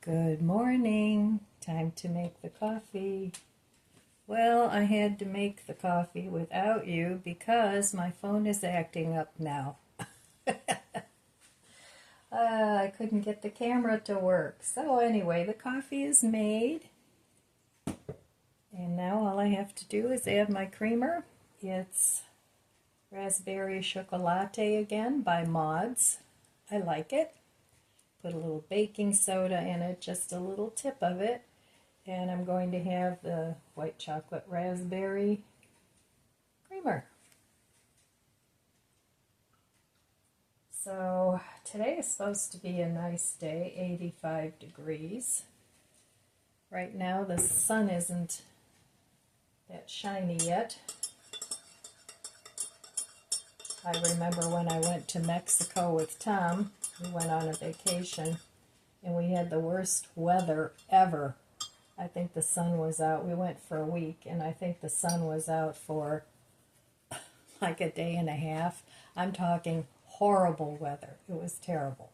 Good morning. Time to make the coffee. Well, I had to make the coffee without you because my phone is acting up now. I couldn't get the camera to work. So anyway, the coffee is made. And now all I have to do is add my creamer. It's Raspberry Chocolate again by Mods. I like it. Put a little baking soda in it, just a little tip of it. And I'm going to have the white chocolate raspberry creamer. So today is supposed to be a nice day, 85 degrees. Right now the sun isn't that shiny yet. I remember when I went to Mexico with Tom, we went on a vacation and we had the worst weather ever. I think the sun was out. We went for a week and I think the sun was out for like a day and a half. I'm talking horrible weather. It was terrible.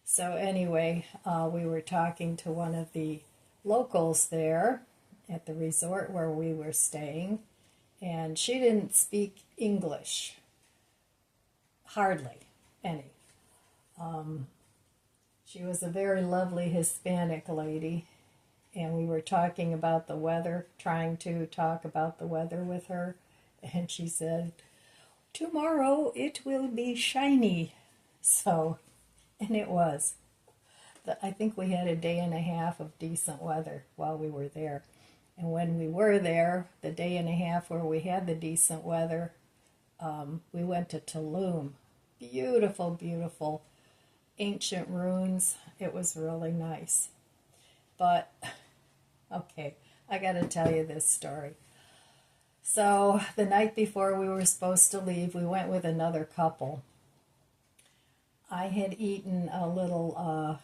So anyway, we were talking to one of the locals there at the resort where we were staying, and she didn't speak English. Hardly any. She was a very lovely Hispanic lady, and we were talking about the weather, trying to talk about the weather with her, and she said, "Tomorrow it will be shiny." So, and it was. I think we had a day and a half of decent weather while we were there. And when we were there, the day and a half where we had the decent weather, we went to Tulum. Beautiful, beautiful ancient ruins. It was really nice. But, okay, I got to tell you this story. So, the night before we were supposed to leave, we went with another couple. I had eaten a little,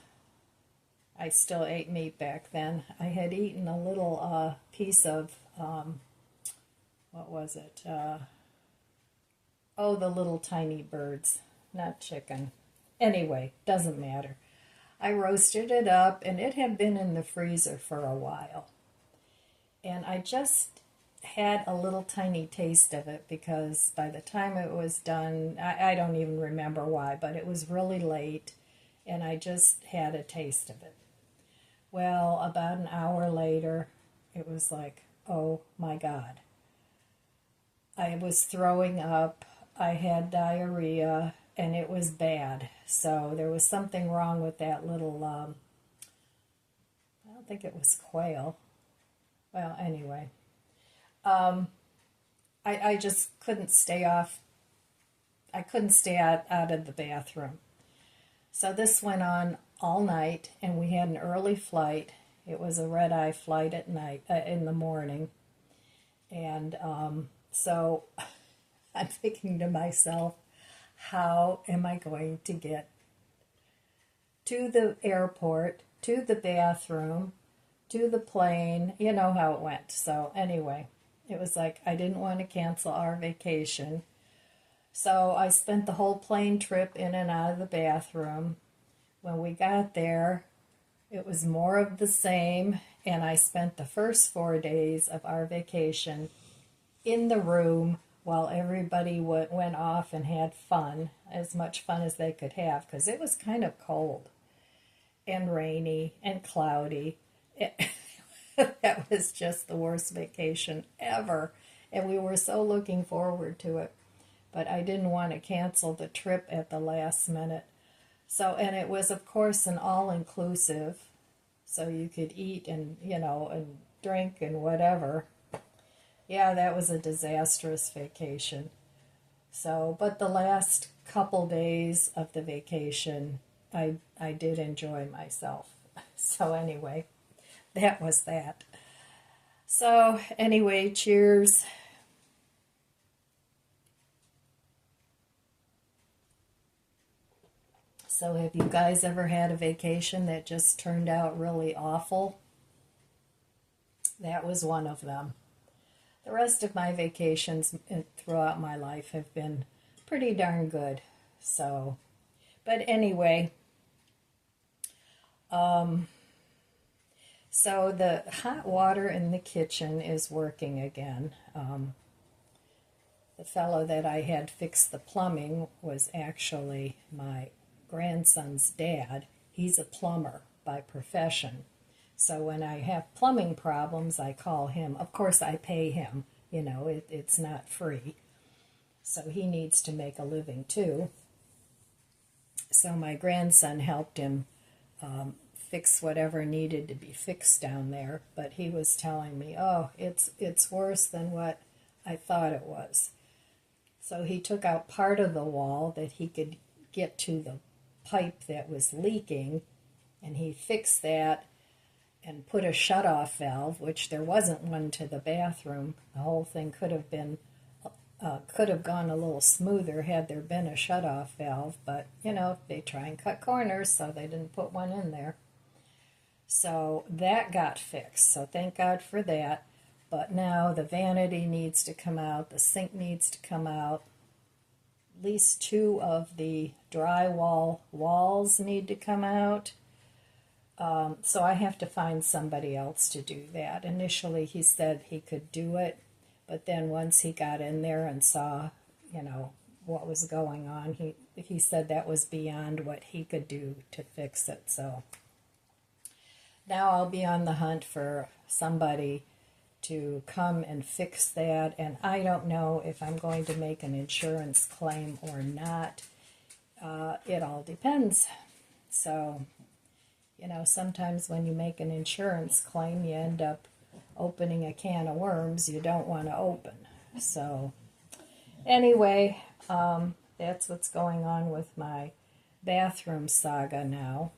I still ate meat back then. I had eaten a little piece of, what was it? Oh, the little tiny birds, not chicken. Anyway, doesn't matter. I roasted it up, and it had been in the freezer for a while. And I just had a little tiny taste of it because by the time it was done, I don't even remember why, but it was really late, and I just had a taste of it. Well, about an hour later, it was like, oh my God. I was throwing up, I had diarrhea, and it was bad. So there was something wrong with that little, I don't think it was quail. Well, anyway. I just couldn't stay off, I couldn't stay out of the bathroom. So this went on all night, and we had an early flight. It was a red-eye flight at night, in the morning. And so I'm thinking to myself, how am I going to get to the airport, to the bathroom, to the plane? You know how it went. So anyway, it was like I didn't want to cancel our vacation. So I spent the whole plane trip in and out of the bathroom. When we got there, it was more of the same, and I spent the first 4 days of our vacation in the room while everybody went off and had fun, as much fun as they could have, because it was kind of cold and rainy and cloudy. That was just the worst vacation ever, and we were so looking forward to it. But I didn't want to cancel the trip at the last minute. So, and it was, of course, an all-inclusive, so you could eat and, and drink and whatever. Yeah, that was a disastrous vacation. So, but the last couple days of the vacation, I did enjoy myself. So anyway, that was that. So anyway, cheers. So have you guys ever had a vacation that just turned out really awful? That was one of them. The rest of my vacations throughout my life have been pretty darn good. So, but anyway, So the hot water in the kitchen is working again. The fellow that I had fix the plumbing was actually my grandson's dad. He's a plumber by profession. So when I have plumbing problems, I call him. Of course, I pay him. It's not free. So he needs to make a living too. So my grandson helped him fix whatever needed to be fixed down there. But he was telling me, oh, it's worse than what I thought it was. So he took out part of the wall that he could get to the pipe that was leaking, and he fixed that and put a shutoff valve, which there wasn't one to the bathroom. The whole thing could have gone a little smoother had there been a shutoff valve, but they try and cut corners, so they didn't put one in there. So that got fixed, so thank God for that. But now the vanity needs to come out, the sink needs to come out, at least 2 of the drywall walls need to come out. So I have to find somebody else to do that. Initially he said he could do it, but then once he got in there and saw, what was going on, he said that was beyond what he could do to fix it. So now I'll be on the hunt for somebody to come and fix that, and I don't know if I'm going to make an insurance claim or not. It all depends. So, sometimes when you make an insurance claim, you end up opening a can of worms you don't want to open. So, anyway, that's what's going on with my bathroom saga now.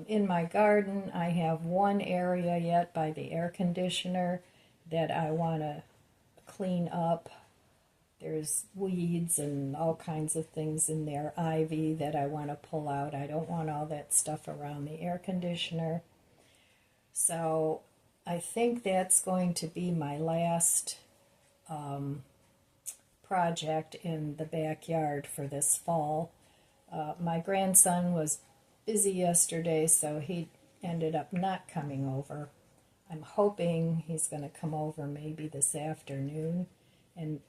In my garden, I have one area yet by the air conditioner that I want to clean up. There's weeds and all kinds of things in there, ivy that I want to pull out. I don't want all that stuff around the air conditioner. So I think that's going to be my last project in the backyard for this fall. My grandson was busy yesterday, so he ended up not coming over. I'm hoping he's going to come over maybe this afternoon, and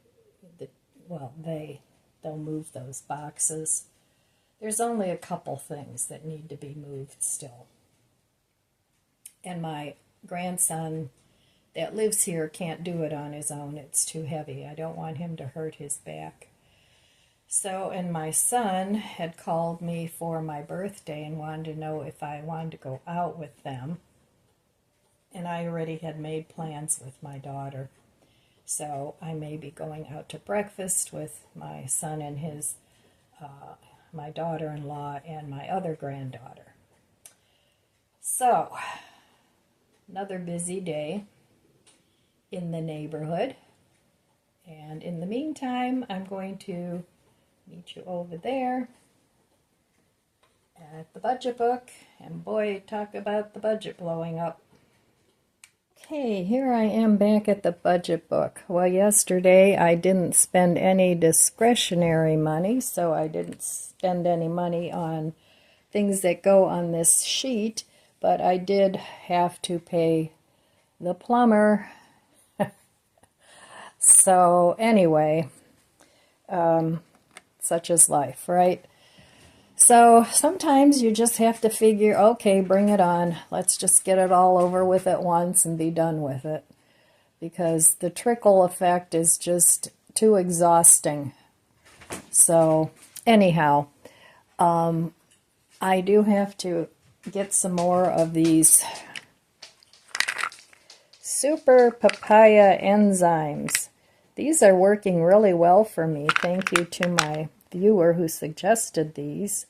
they'll move those boxes. There's only a couple things that need to be moved still. And my grandson that lives here can't do it on his own. It's too heavy. I don't want him to hurt his back. So, and my son had called me for my birthday and wanted to know if I wanted to go out with them. And I already had made plans with my daughter. So I may be going out to breakfast with my son and my daughter-in-law and my other granddaughter. So, another busy day in the neighborhood. And in the meantime, I'm going to meet you over there at the budget book. And boy, talk about the budget blowing up. Okay, here I am back at the budget book. Well, yesterday I didn't spend any discretionary money, so I didn't spend any money on things that go on this sheet, but I did have to pay the plumber. So anyway, such is life, right? So sometimes you just have to figure, okay, bring it on. Let's just get it all over with at once and be done with it. Because the trickle effect is just too exhausting. So anyhow, I do have to get some more of these super papaya enzymes. These are working really well for me. Thank you to my viewer who suggested these.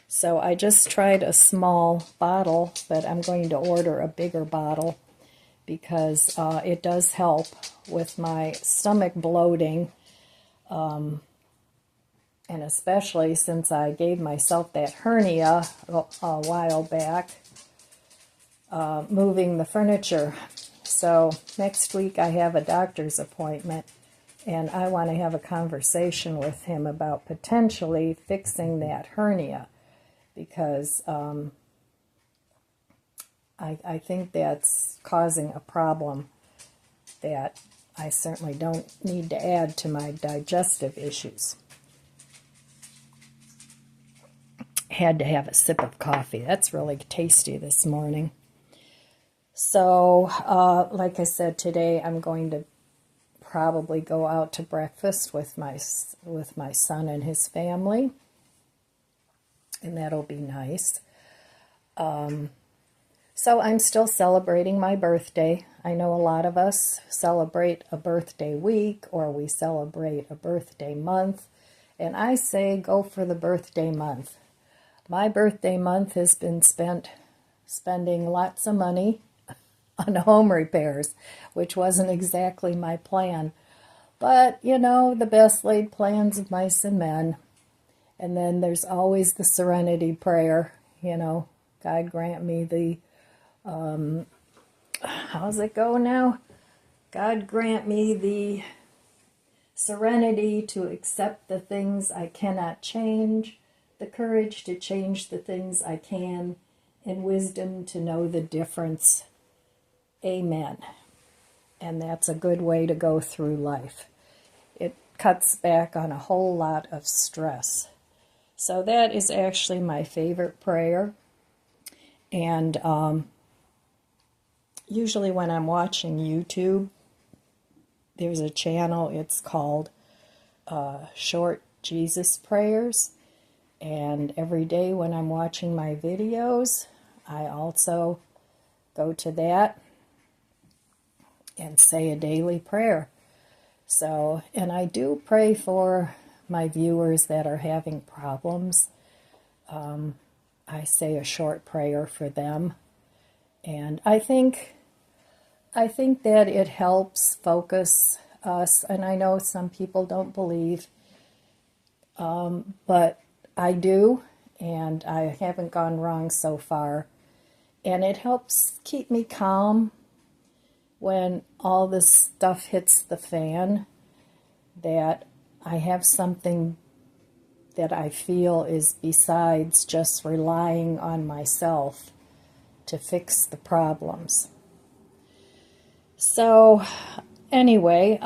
So I just tried a small bottle, but I'm going to order a bigger bottle because it does help with my stomach bloating, and especially since I gave myself that hernia a while back, moving the furniture. So next week I have a doctor's appointment, and I want to have a conversation with him about potentially fixing that hernia, because I think that's causing a problem that I certainly don't need to add to my digestive issues. Had to have a sip of coffee. That's really tasty this morning. So, like I said, today I'm going to probably go out to breakfast with my son and his family, and that'll be nice. So I'm still celebrating my birthday. I know a lot of us celebrate a birthday week, or we celebrate a birthday month, and I say go for the birthday month. My birthday month has been spending lots of money on home repairs, which wasn't exactly my plan. But, you know, the best laid plans of mice and men. And then there's always the serenity prayer, you know, God grant me the, how's it go now? God grant me the serenity to accept the things I cannot change, the courage to change the things I can, and wisdom to know the difference. Amen. And that's a good way to go through life. It cuts back on a whole lot of stress. So that is actually my favorite prayer. And usually when I'm watching YouTube, there's a channel, it's called Short Jesus Prayers. And every day when I'm watching my videos, I also go to that and say a daily prayer. So, and I do pray for my viewers that are having problems. I say a short prayer for them. And I think that it helps focus us. And I know some people don't believe, but I do, and I haven't gone wrong so far. And it helps keep me calm when all this stuff hits the fan, that I have something that I feel is besides just relying on myself to fix the problems. So anyway,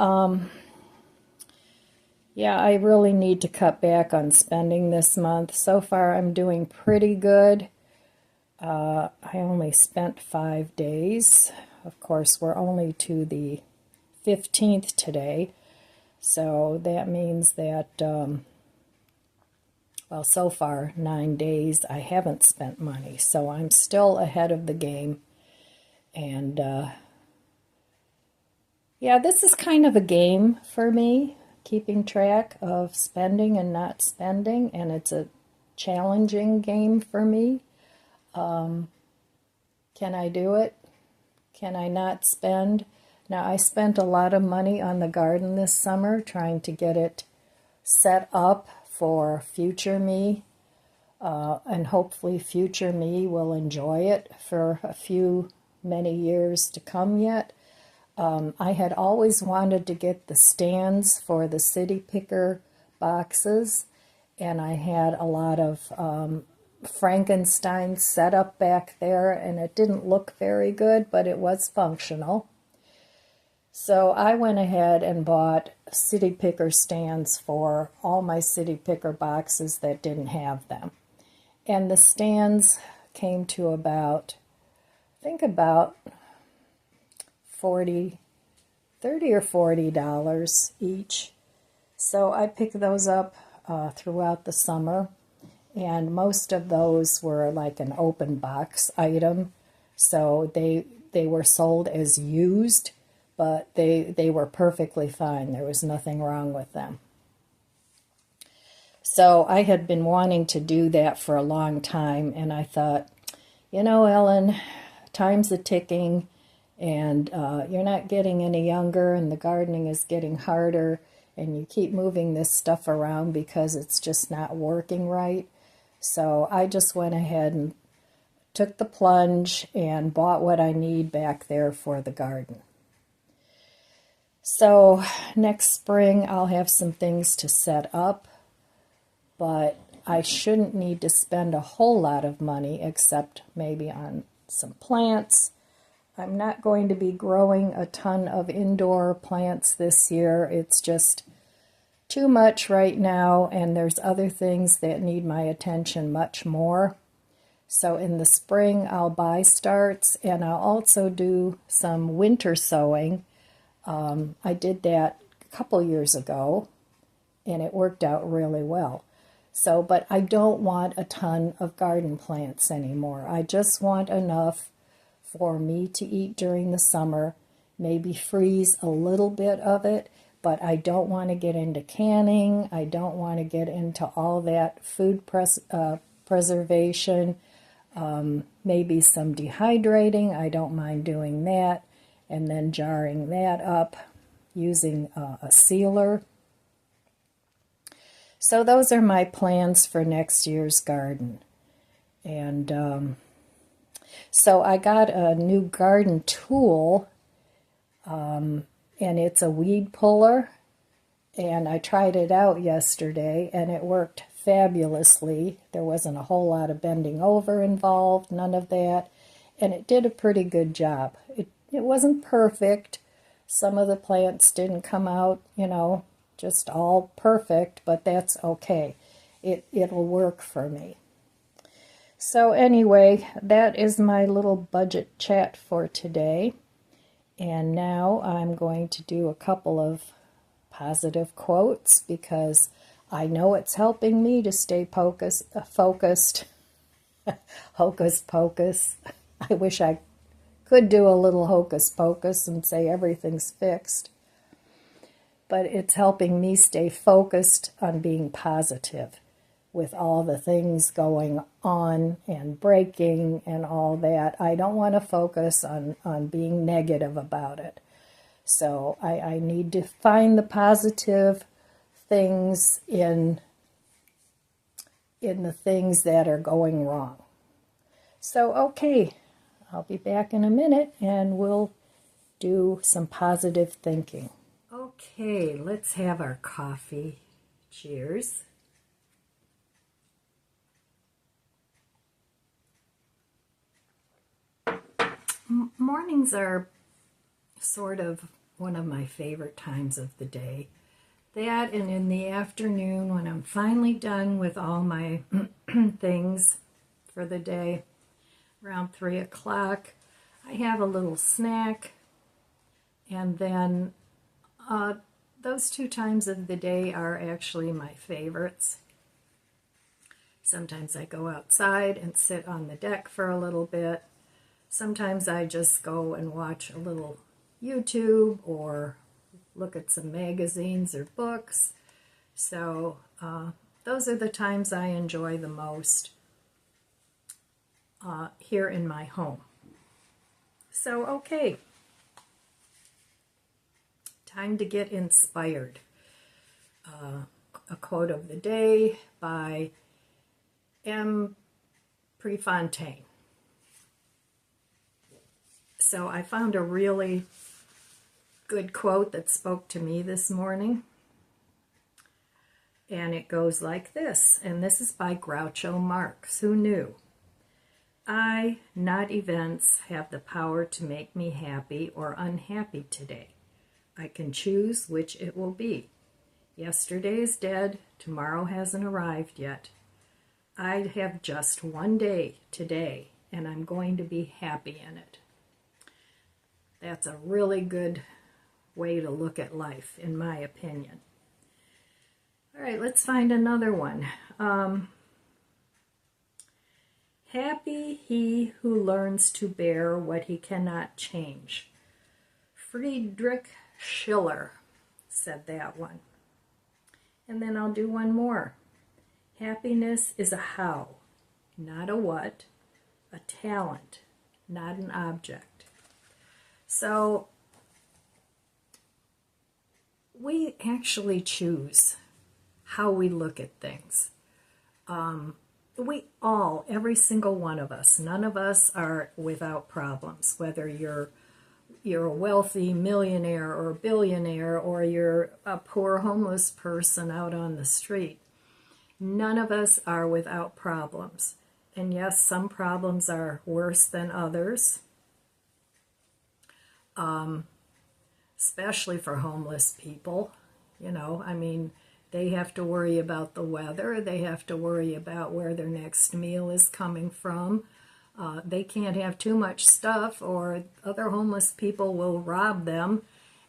yeah, I really need to cut back on spending this month. So far I'm doing pretty good. I only spent 5 days. Of course, we're only to the 15th today. So that means that, well, so far, 9 days, I haven't spent money. So I'm still ahead of the game. And, yeah, this is kind of a game for me, keeping track of spending and not spending. And it's a challenging game for me. Can I do it? Can I not spend? Now, I spent a lot of money on the garden this summer trying to get it set up for future me, and hopefully future me will enjoy it for many years to come yet. I had always wanted to get the stands for the city picker boxes, and I had a lot of Frankenstein set up back there, and it didn't look very good, but it was functional. So I went ahead and bought city picker stands for all my city picker boxes that didn't have them. And the stands came to about, I think about $30 or $40 each. So I picked those up throughout the summer. And most of those were like an open box item. So they were sold as used, but they were perfectly fine. There was nothing wrong with them. So I had been wanting to do that for a long time, and I thought, you know, Ellen, time's a-ticking, and you're not getting any younger, and the gardening is getting harder, and you keep moving this stuff around because it's just not working right. So I just went ahead and took the plunge and bought what I need back there for the garden. So next spring I'll have some things to set up, but I shouldn't need to spend a whole lot of money except maybe on some plants. I'm not going to be growing a ton of indoor plants this year. It's just too much right now, and there's other things that need my attention much more. So in the spring, I'll buy starts, and I'll also do some winter sowing. I did that a couple years ago, and it worked out really well. So, but I don't want a ton of garden plants anymore. I just want enough for me to eat during the summer, maybe freeze a little bit of it, but I don't want to get into canning. I don't want to get into all that food preservation. Maybe some dehydrating. I don't mind doing that, and then jarring that up using a sealer. So those are my plans for next year's garden. And so I got a new garden tool, and it's a weed puller, and I tried it out yesterday, and it worked fabulously. There wasn't a whole lot of bending over involved, none of that, and it did a pretty good job. It wasn't perfect. Some of the plants didn't come out, just all perfect, but that's okay. It'll work for me. So anyway, that is my little budget chat for today. And now I'm going to do a couple of positive quotes because I know it's helping me to stay focused. Hocus pocus. I wish I could do a little hocus pocus and say everything's fixed. But it's helping me stay focused on being positive with all the things going on and breaking and all that. I don't want to focus on being negative about it. So I need to find the positive things in the things that are going wrong. So, okay, I'll be back in a minute and we'll do some positive thinking. Okay, let's have our coffee. Cheers. Mornings are sort of one of my favorite times of the day. That and in the afternoon when I'm finally done with all my things for the day, around 3 o'clock, I have a little snack, and then those 2 times of the day are actually my favorites. Sometimes I go outside and sit on the deck for a little bit. Sometimes I just go and watch a little YouTube or look at some magazines or books. So those are the times I enjoy the most here in my home. So, okay. Time to get inspired. A quote of the day by M. Prefontaine. So I found a really good quote that spoke to me this morning. And it goes like this, and this is by Groucho Marx. Who knew? I, not events, have the power to make me happy or unhappy today. I can choose which it will be. Yesterday is dead, tomorrow hasn't arrived yet. I have just one day today, and I'm going to be happy in it. That's a really good way to look at life, in my opinion. All right, let's find another one. Happy he who learns to bear what he cannot change. Friedrich Schiller said that one. And then I'll do one more. Happiness is a how, not a what, a talent, not an object. So we actually choose how we look at things. We all, every single one of us, none of us are without problems, whether you're a wealthy millionaire or billionaire or you're a poor homeless person out on the street. None of us are without problems. And yes, some problems are worse than others, especially for homeless people. You know, I mean, they have to worry about the weather. They have to worry about where their next meal is coming from. They can't have too much stuff or other homeless people will rob them.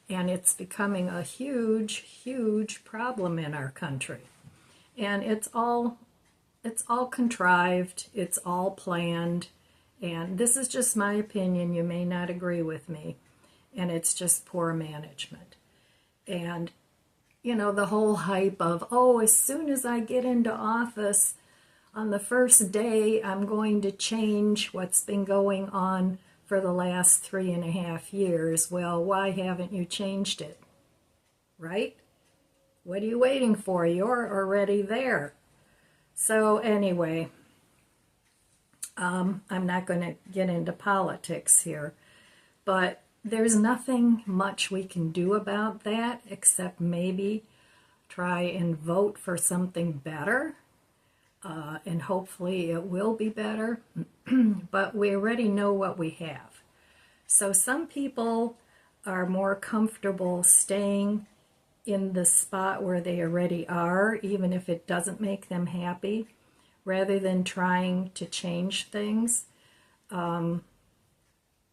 And it's becoming a huge, huge problem in our country. And it's all contrived. It's all planned. And this is just my opinion. You may not agree with me. And it's just poor management. And, you know, the whole hype of, oh, as soon as I get into office, on the first day, I'm going to change what's been going on for the last 3.5 years. Well, why haven't you changed it? Right? What are you waiting for? You're already there. So anyway, I'm not going to get into politics here, but there's nothing much we can do about that except maybe try and vote for something better, and hopefully it will be better, but we already know what we have. So some people are more comfortable staying in the spot where they already are, even if it doesn't make them happy, rather than trying to change things.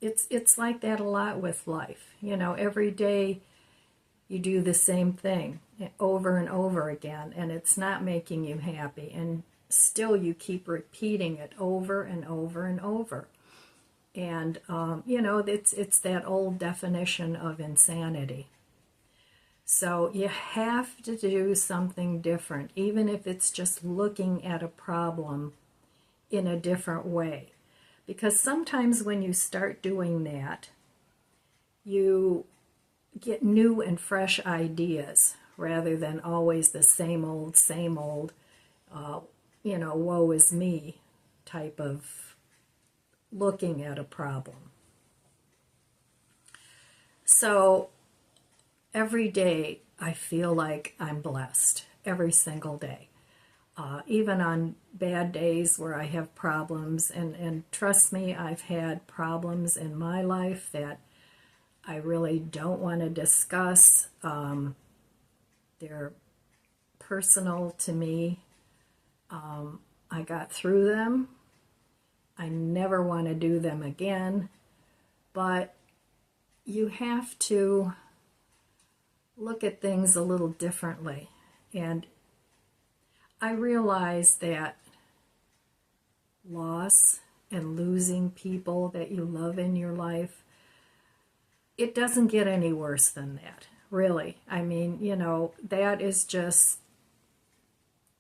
It's like that a lot with life. You know, every day you do the same thing over and over again, and it's not making you happy, and still you keep repeating it over and over and over. And, you know, it's that old definition of insanity. So you have to do something different, even if it's just looking at a problem in a different way. Because sometimes when you start doing that, you get new and fresh ideas rather than always the same old, you know, woe is me type of looking at a problem. So every day I feel like I'm blessed, every single day. Even on bad days where I have problems, and trust me, I've had problems in my life that I really don't want to discuss. They're personal to me. I got through them. I never want to do them again, but you have to look at things a little differently. And I realize that loss and losing people that you love in your life, it doesn't get any worse than that, really. I mean, you know, that is just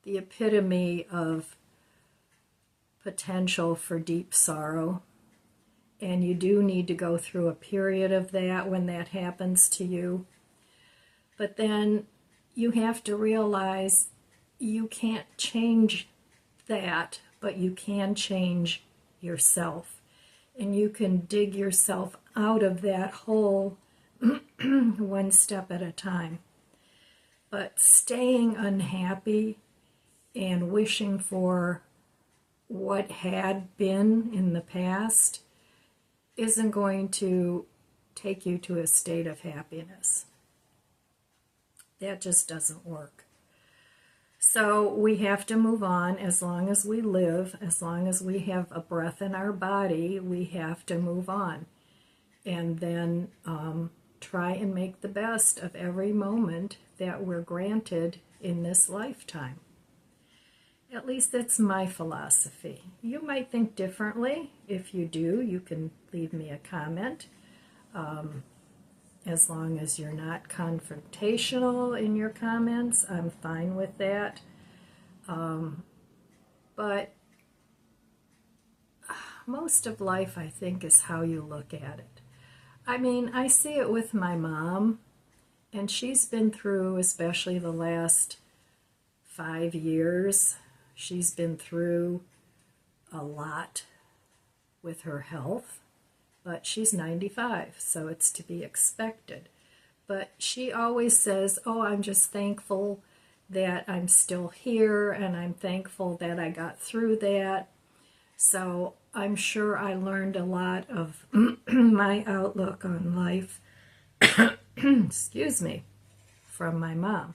the epitome of potential for deep sorrow. And you do need to go through a period of that when that happens to you. But then you have to realize you can't change that, but you can change yourself. And you can dig yourself out of that hole one step at a time. But staying unhappy and wishing for what had been in the past isn't going to take you to a state of happiness. That just doesn't work. So we have to move on. As long as we live, as long as we have a breath in our body, we have to move on. And then try and make the best of every moment that we're granted in this lifetime. At least that's my philosophy. You might think differently. If you do, you can leave me a comment. As long as you're not confrontational in your comments, I'm fine with that. But most of life, I think, is how you look at it. I mean, I see it with my mom, and she's been through, especially the last 5 years, she's been through a lot with her health. But she's 95, so it's to be expected. But she always says, oh, I'm just thankful that I'm still here, and I'm thankful that I got through that. So I'm sure I learned a lot of my outlook on life, excuse me, from my mom.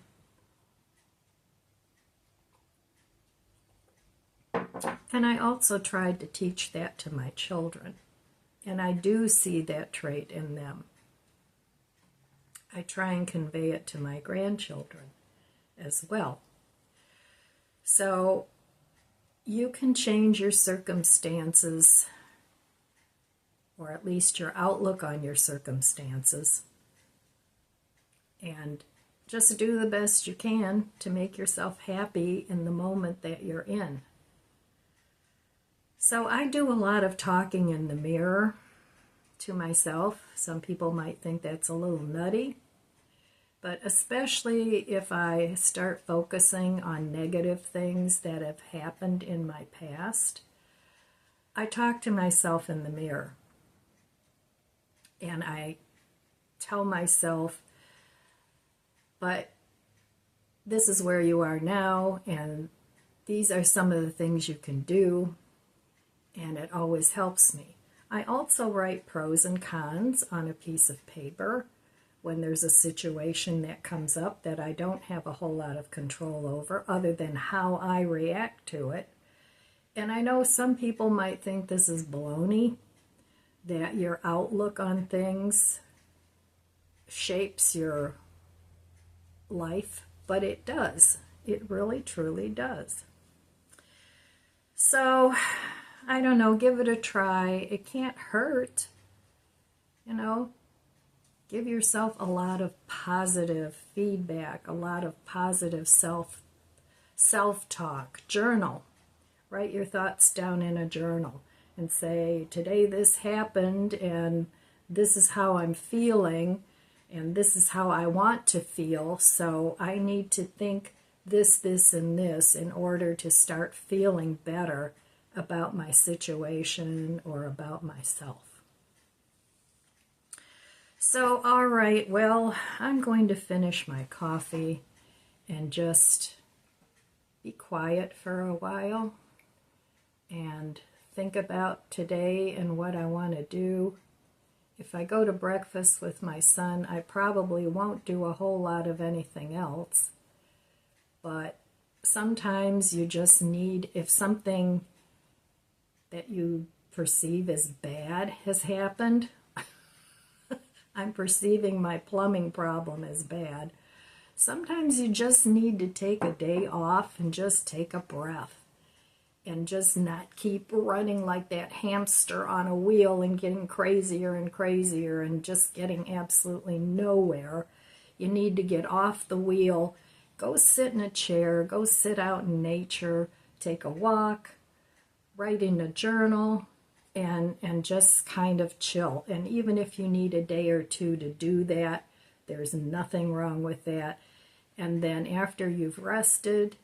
And I also tried to teach that to my children. And I do see that trait in them. I try and convey it to my grandchildren as well. So you can change your circumstances, or at least your outlook on your circumstances, and just do the best you can to make yourself happy in the moment that you're in. So I do a lot of talking in the mirror to myself. Some people might think that's a little nutty, but especially if I start focusing on negative things that have happened in my past, I talk to myself in the mirror. And I tell myself, but this is where you are now, and these are some of the things you can do, and it always helps me. I also write pros and cons on a piece of paper when there's a situation that comes up that I don't have a whole lot of control over other than how I react to it. And I know some people might think this is baloney, that your outlook on things shapes your life, but it does. It really, truly does. So, I don't know, give it a try. It can't hurt. You know, give yourself a lot of positive feedback, a lot of positive self-talk. Journal. Write your thoughts down in a journal and say, today this happened and this is how I'm feeling and this is how I want to feel, so I need to think this, and this in order to start feeling better about my situation or about myself. So, all right, well, I'm going to finish my coffee and just be quiet for a while and think about today and what I want to do. If I go to breakfast with my son, I probably won't do a whole lot of anything else. But sometimes you just need, if something that you perceive as bad has happened, I'm perceiving my plumbing problem as bad. Sometimes you just need to take a day off and just take a breath and just not keep running like that hamster on a wheel and getting crazier and crazier and just getting absolutely nowhere. You need to get off the wheel, go sit in a chair, go sit out in nature, take a walk, write in a journal, and just kind of chill. And even if you need a day or two to do that, there's nothing wrong with that. And then after you've rested,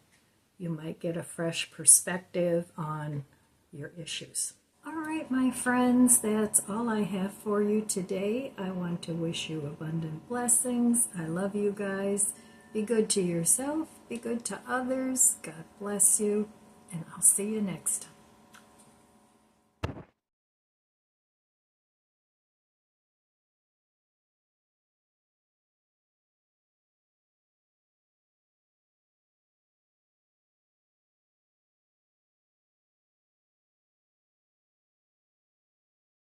you might get a fresh perspective on your issues. All right, my friends, that's all I have for you today. I want to wish you abundant blessings. I love you guys. Be good to yourself. Be good to others. God bless you. And I'll see you next time.